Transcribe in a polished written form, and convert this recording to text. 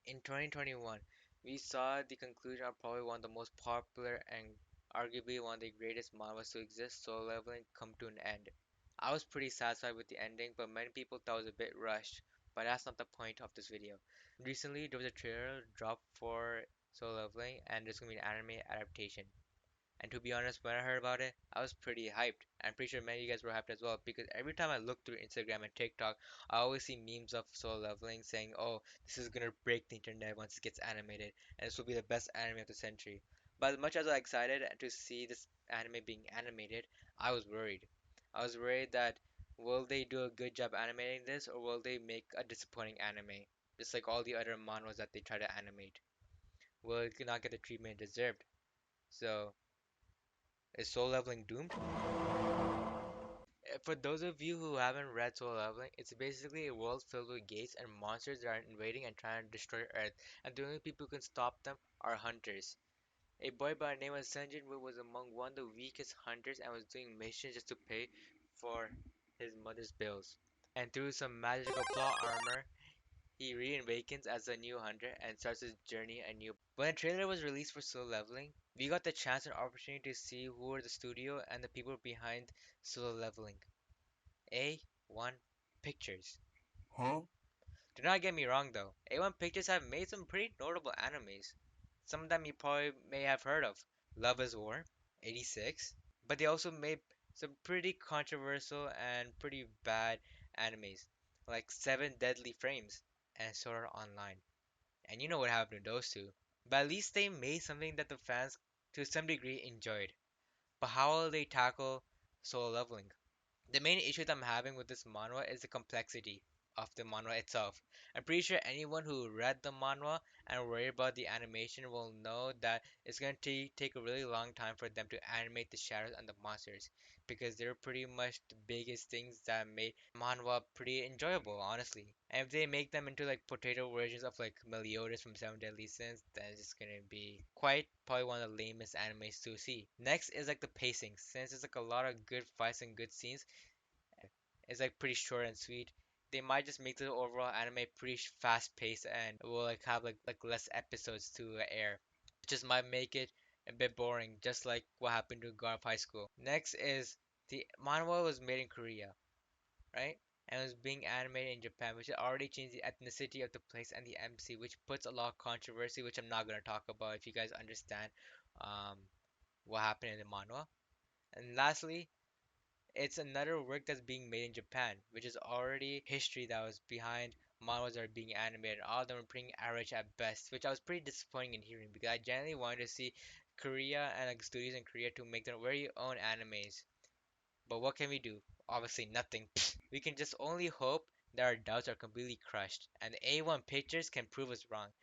In 2021, we saw the conclusion of probably one of the most popular and arguably one of the greatest manhwas to exist, Solo Leveling, come to an end. I was pretty satisfied with the ending, but many people thought it was a bit rushed. But that's not the point of this video. Recently, there was a trailer dropped for Solo Leveling, and there's gonna be an anime adaptation. And to be honest, when I heard about it, I was pretty hyped. I'm pretty sure many of you guys were hyped as well because every time I look through Instagram and TikTok, I always see memes of Solo Leveling saying, "Oh, this is gonna break the internet once it gets animated, and this will be the best anime of the century." But as much as I was excited to see this anime being animated, I was worried. I was worried that will they do a good job animating this, or will they make a disappointing anime, just like all the other manhwas that they try to animate? Will it not get the treatment it deserved? So is Soul Leveling doomed? For those of you who haven't read Soul Leveling, it's basically a world filled with gates and monsters that are invading and trying to destroy Earth, and the only people who can stop them are hunters. A boy by the name of Sunjin Woo was among one of the weakest hunters and was doing missions just to pay for his mother's bills. And through some magical plot armor, he reawakens as a new hunter and starts his journey anew. When the trailer was released for Solo Leveling, we got the chance and opportunity to see who were the studio and the people behind Solo Leveling. A1 Pictures. Huh? Do not get me wrong though, A1 Pictures have made some pretty notable animes. Some of them you probably may have heard of. Love is War, 86. But they also made some pretty controversial and pretty bad animes, like Seven Deadly Frames and Sword Art Online. And you know what happened to those two. But at least they made something that the fans, to some degree, enjoyed. But how will they tackle Solo Leveling? The main issue that I'm having with this manhwa is the complexity of the manhwa itself. I'm pretty sure anyone who read the manhwa and worried about the animation will know that it's going to take a really long time for them to animate the shadows and the monsters because they're pretty much the biggest things that made manhwa pretty enjoyable, honestly. And if they make them into like potato versions of like Meliodas from Seven Deadly Sins, then it's just gonna be quite probably one of the lamest animes to see. Next is like the pacing. Since there's like a lot of good fights and good scenes, it's like pretty short and sweet. They might just make the overall anime pretty fast paced and will like have like less episodes to air. It just might make it a bit boring, just like what happened to God of High School. Next is the manhwa was made in Korea, right? And was being animated in Japan, which already changed the ethnicity of the place and the MC, which puts a lot of controversy, which I'm not gonna talk about if you guys understand um, what happened in the manhwa. And lastly, it's another work that's being made in Japan, which is already history that was behind manhwas that are being animated. All of them are pretty average at best, which I was pretty disappointed in hearing because I generally wanted to see Korea and like studios in Korea to make their very own animes. But what can we do? Obviously nothing. We can just only hope that our doubts are completely crushed and A1 Pictures can prove us wrong.